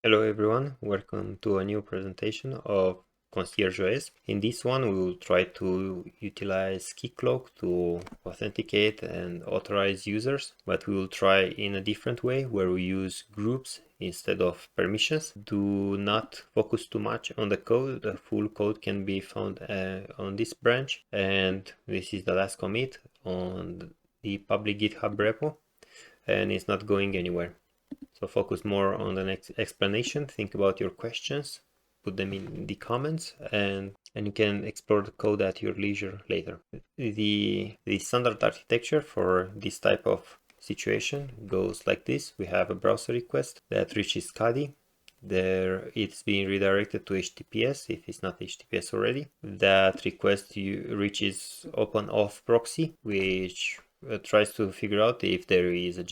Hello everyone, welcome to a new presentation of Concierge.js. In this one we will try to utilize Keycloak to authenticate and authorize users, but we will try in a different way where we use groups instead of permissions. Do not focus too much on the code. The full code can be found on this branch, and this is the last commit on the public GitHub repo, and it's not going anywhere. So focus more on the next explanation, think about your questions, put them in the comments, and you can explore the code at your leisure later. The standard architecture for this type of situation goes like this. We have a browser request that reaches Caddy. There it's being redirected to HTTPS if it's not HTTPS already. That request reaches OpenAuth proxy, which tries to figure out if there is a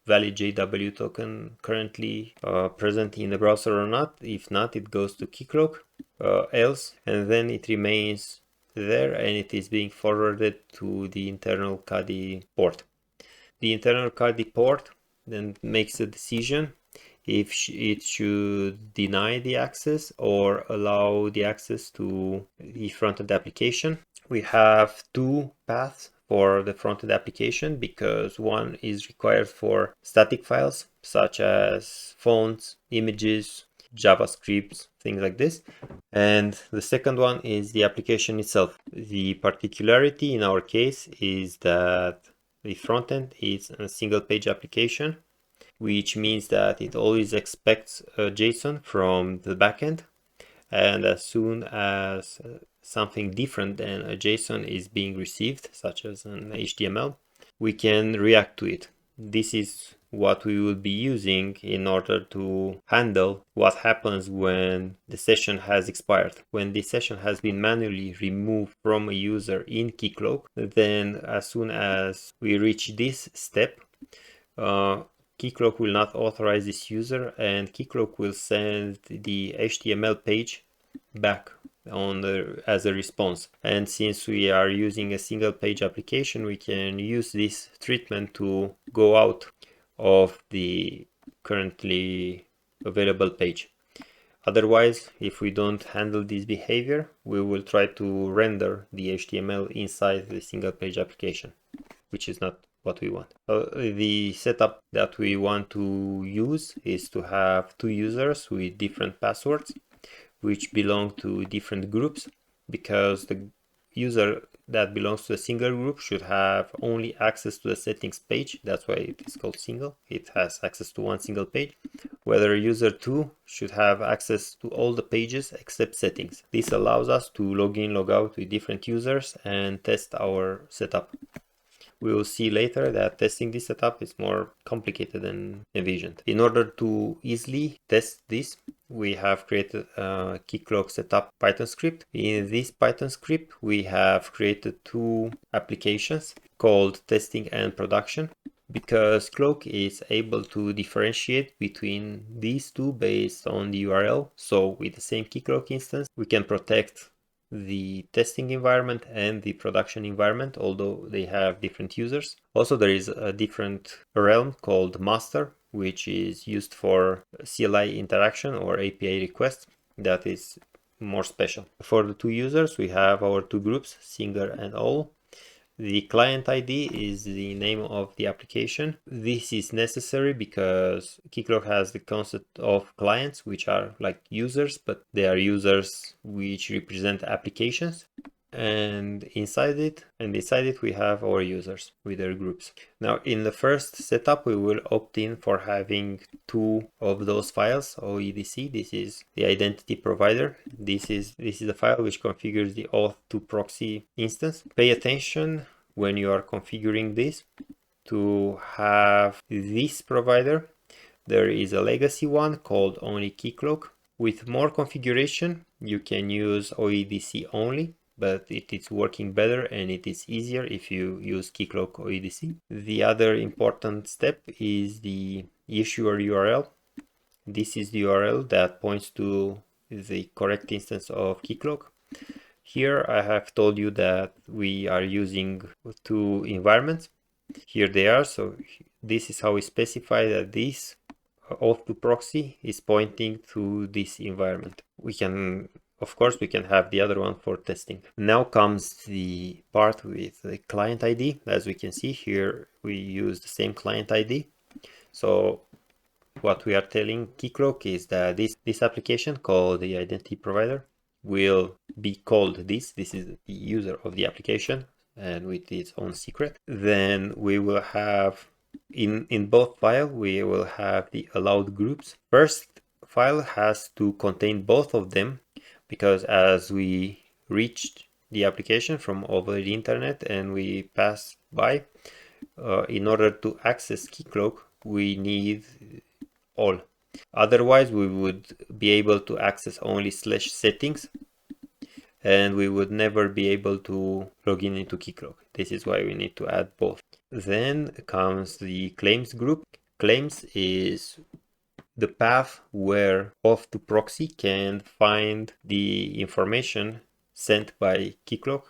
valid JW token currently present in the browser or not. If not, it goes to Keycloak, else, and then it remains there and it is being forwarded to the internal Caddy port. The internal Caddy port then makes a decision if it should deny the access or allow the access to the front-end application. We have two paths for the front-end application because one is required for static files such as fonts, images, JavaScript, things like this. And the second one is the application itself. The particularity in our case is that the front-end is a single page application, which means that it always expects a JSON from the backend, and as soon as something different than a JSON is being received, such as an HTML, we can react to it. This is what we will be using in order to handle what happens when the session has expired. When the session has been manually removed from a user in Keycloak, then as soon as we reach this step, Keycloak will not authorize this user, and Keycloak will send the HTML page back as a response. And since we are using a single page application, we can use this treatment to go out of the currently available page. Otherwise, if we don't handle this behavior, we will try to render the HTML inside the single page application, which is not what we want. The setup that we want to use is to have two users with different passwords which belong to different groups, because the user that belongs to a single group should have only access to the settings page. That's why it is called single. It has access to one single page. Whether user 2 should have access to all the pages except settings. This allows us to log in, log out with different users and test our setup. We will see later that testing this setup is more complicated than envisioned. In order to easily test this, we have created a Keycloak setup Python script. In this Python script, we have created two applications called testing and production, because Cloak is able to differentiate between these two based on the URL. So with the same Keycloak instance, we can protect the testing environment and the production environment, although they have different users. Also, there is a different realm called master, which is used for CLI interaction or API requests. That is more special. For the two users, we have our two groups, singer and all. The client ID is the name of the application. This is necessary because Keycloak has the concept of clients, which are like users, but they are users which represent applications. And inside it we have our users with their groups. Now in the first setup, we will opt in for having two of those files. OEDC, this is the identity provider. This is the file which configures the auth2 proxy instance. Pay attention when you are configuring this to have this provider. There is a legacy one called only Keycloak. With more configuration, you can use OEDC only, but it is working better and it is easier if you use Keycloak OEDC. The other important step is the issuer URL. This is the URL that points to the correct instance of Keycloak. Here I have told you that we are using two environments. Here they are. So this is how we specify that this auth to proxy is pointing to this environment. We can, of course, we can have the other one for testing. Now comes the part with the client ID. As we can see here, we use the same client ID. So what we are telling Keycloak is that this application called the identity provider will be called this. This is the user of the application and with its own secret. Then we will have in both files, we will have the allowed groups. First file has to contain both of them because as we reached the application from over the internet and we pass by, in order to access Keycloak, we need all. Otherwise, we would be able to access only /settings and we would never be able to log in into Keycloak. This is why we need to add both. Then comes the claims group. Claims is the path where auth to proxy can find the information sent by Keycloak.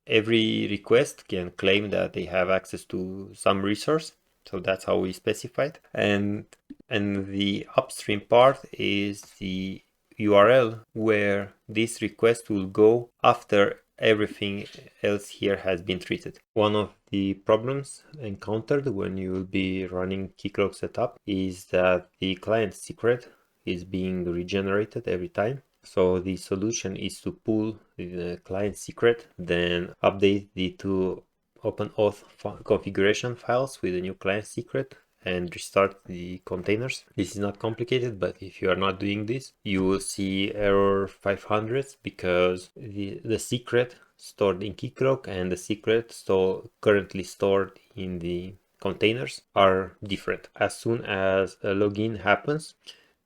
Every request can claim that they have access to some resource. So that's how we specified. And the upstream part is the URL where this request will go after everything else here has been treated. One of the problems encountered when you will be running Keycloak setup is that the client secret is being regenerated every time. So the solution is to pull the client secret, then update the two OpenAuth configuration files with the new client secret and restart the containers. This is not complicated, but if you are not doing this, you will see error 500 because the secret stored in Keycloak and the secret currently stored in the containers are different. As soon as a login happens,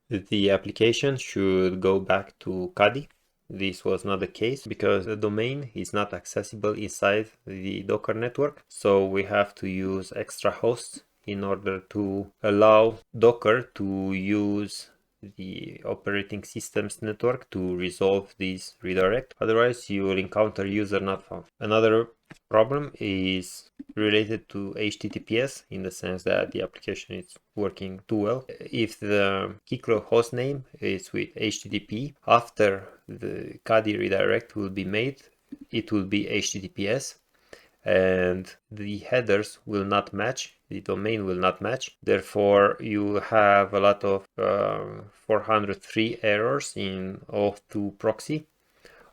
the application should go back to Caddy. This was not the case because the domain is not accessible inside the Docker network. So we have to use extra hosts in order to allow Docker to use the operating system's network to resolve this redirect. Otherwise, you will encounter user not found. Another problem is related to HTTPS in the sense that the application is working too well. If the Keycloak hostname is with HTTP, after the Caddy redirect will be made, it will be HTTPS and the headers will not match, the domain will not match. Therefore, you have a lot of 403 errors in auth to proxy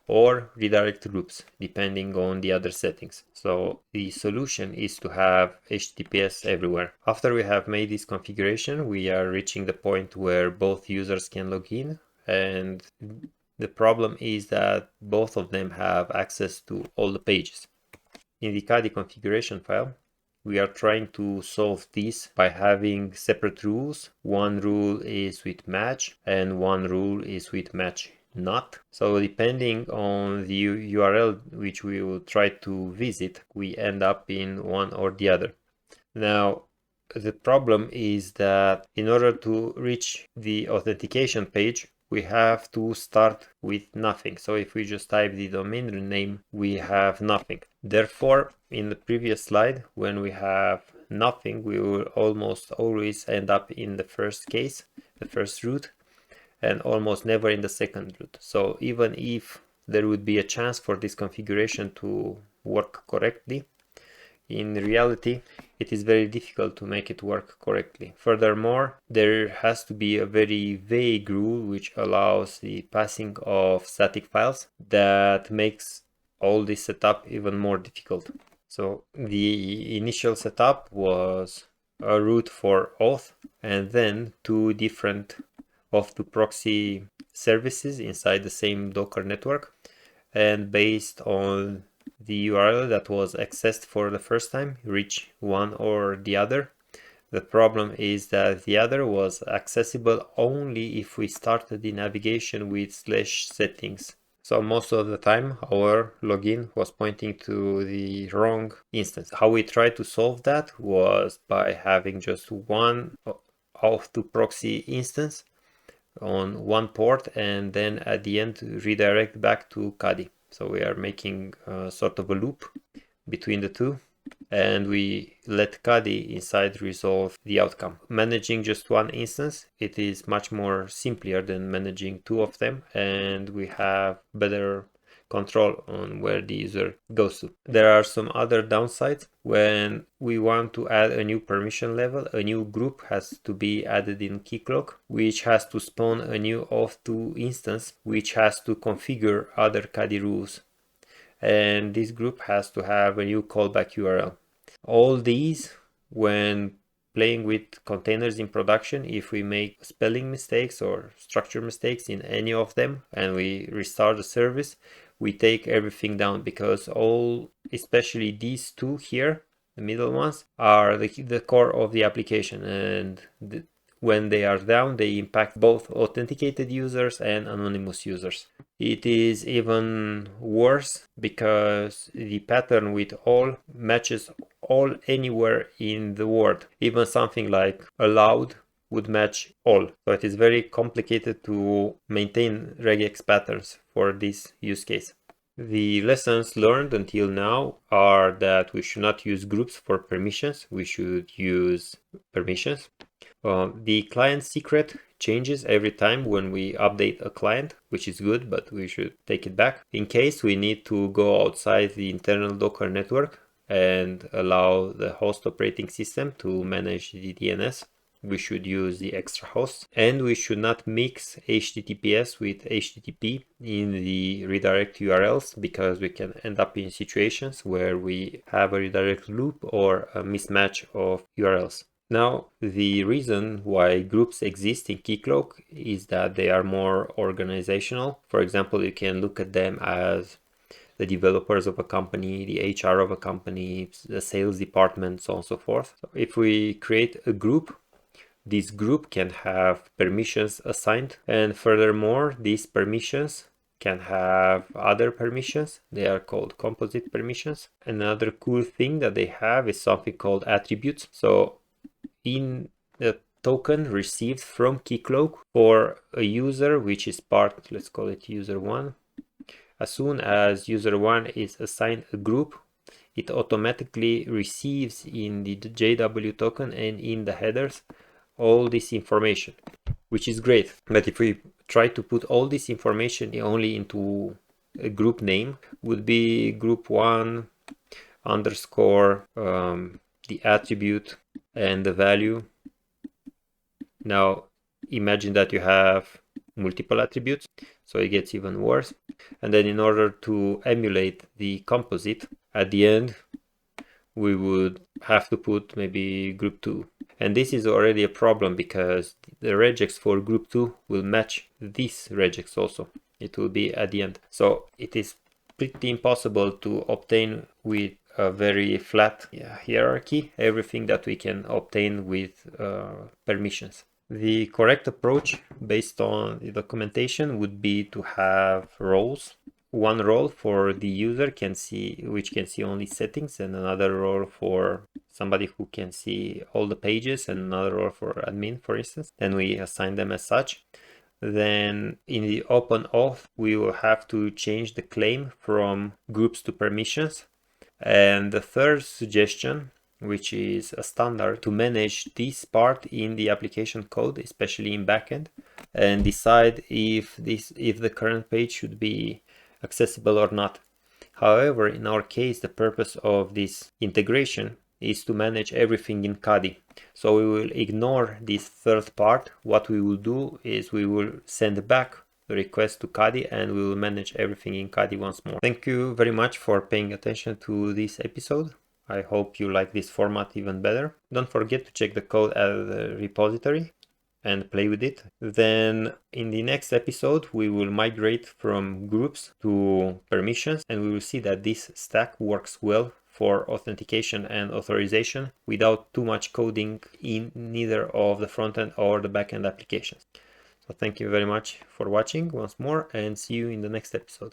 or redirect groups, depending on the other settings. So the solution is to have HTTPS everywhere. After we have made this configuration, we are reaching the point where both users can log in, and the problem is that both of them have access to all the pages. In the Caddy configuration file, we are trying to solve this by having separate rules. One rule is with match and one rule is with match not. So depending on the URL which we will try to visit, we end up in one or the other. Now, the problem is that in order to reach the authentication page, we have to start with nothing. So if we just type the domain name, we have nothing. Therefore, in the previous slide, when we have nothing, we will almost always end up in the first case, the first root, and almost never in the second root. So even if there would be a chance for this configuration to work correctly, in reality, it is very difficult to make it work correctly. Furthermore, there has to be a very vague rule which allows the passing of static files that makes all this setup even more difficult. So the initial setup was a root for auth and then two different auth to proxy services inside the same Docker network, and based on the URL that was accessed for the first time, reach one or the other. The problem is that the other was accessible only if we started the navigation with /settings. So most of the time our login was pointing to the wrong instance. How we tried to solve that was by having just one auth to proxy instance on one port and then at the end redirect back to Caddy. So we are making sort of a loop between the two. and we let Caddy inside resolve the outcome. Managing just one instance, it is much more simpler than managing two of them, and we have better control on where the user goes to. There are some other downsides. When we want to add a new permission level, a new group has to be added in Keycloak, which has to spawn a new auth2 instance, which has to configure other Caddy rules. And this group has to have a new callback URL. All these, when playing with containers in production, if we make spelling mistakes or structure mistakes in any of them and we restart the service, we take everything down, because all, especially these two here, the middle ones, are the core of the application, and when they are down, they impact both authenticated users and anonymous users. It is even worse because the pattern with all matches all anywhere in the world. Even something like allowed would match all. So it is very complicated to maintain regex patterns for this use case. The lessons learned until now are that we should not use groups for permissions. We should use permissions. The client secret changes every time when we update a client, which is good, but we should take it back. In case we need to go outside the internal Docker network and allow the host operating system to manage the DNS, we should use the extra hosts. And we should not mix HTTPS with HTTP in the redirect URLs, because we can end up in situations where we have a redirect loop or a mismatch of URLs. Now, the reason why groups exist in Keycloak is that they are more organizational. For example, you can look at them as the developers of a company, the HR of a company, the sales department, so on and so forth. So if we create a group, this group can have permissions assigned, and furthermore, these permissions can have other permissions. They are called composite permissions. Another cool thing that they have is something called attributes. So in the token received from Keycloak for a user, which is part, let's call it user 1, as soon as user 1 is assigned a group, it automatically receives in the JW token and in the headers all this information, which is great. But if we try to put all this information only into a group name, would be group 1 underscore the attribute and the value. Now imagine that you have multiple attributes, so it gets even worse. And then in order to emulate the composite, at the end we would have to put maybe group 2. And this is already a problem, because the regex for group 2 will match this regex also. It will be at the end. So it is pretty impossible to obtain with a very flat hierarchy everything that we can obtain with permissions. The correct approach based on the documentation would be to have roles. One role for the user which can see only settings, and another role for somebody who can see all the pages, and another role for admin, for instance. Then we assign them as such. Then in the open auth, we will have to change the claim from groups to permissions. And the third suggestion, which is a standard, to manage this part in the application code, especially in backend, and decide if the current page should be accessible or not. However, in our case, the purpose of this integration is to manage everything in Caddy. So we will ignore this third part. What we will do is we will send back the request to Caddy, and we will manage everything in Caddy once more. Thank you very much for paying attention to this episode. I hope you like this format even better. Don't forget to check the code at the repository and play with it. Then in the next episode, we will migrate from groups to permissions, and we will see that this stack works well for authentication and authorization without too much coding in neither of the front-end or the back-end applications. So thank you very much for watching once more, and see you in the next episode.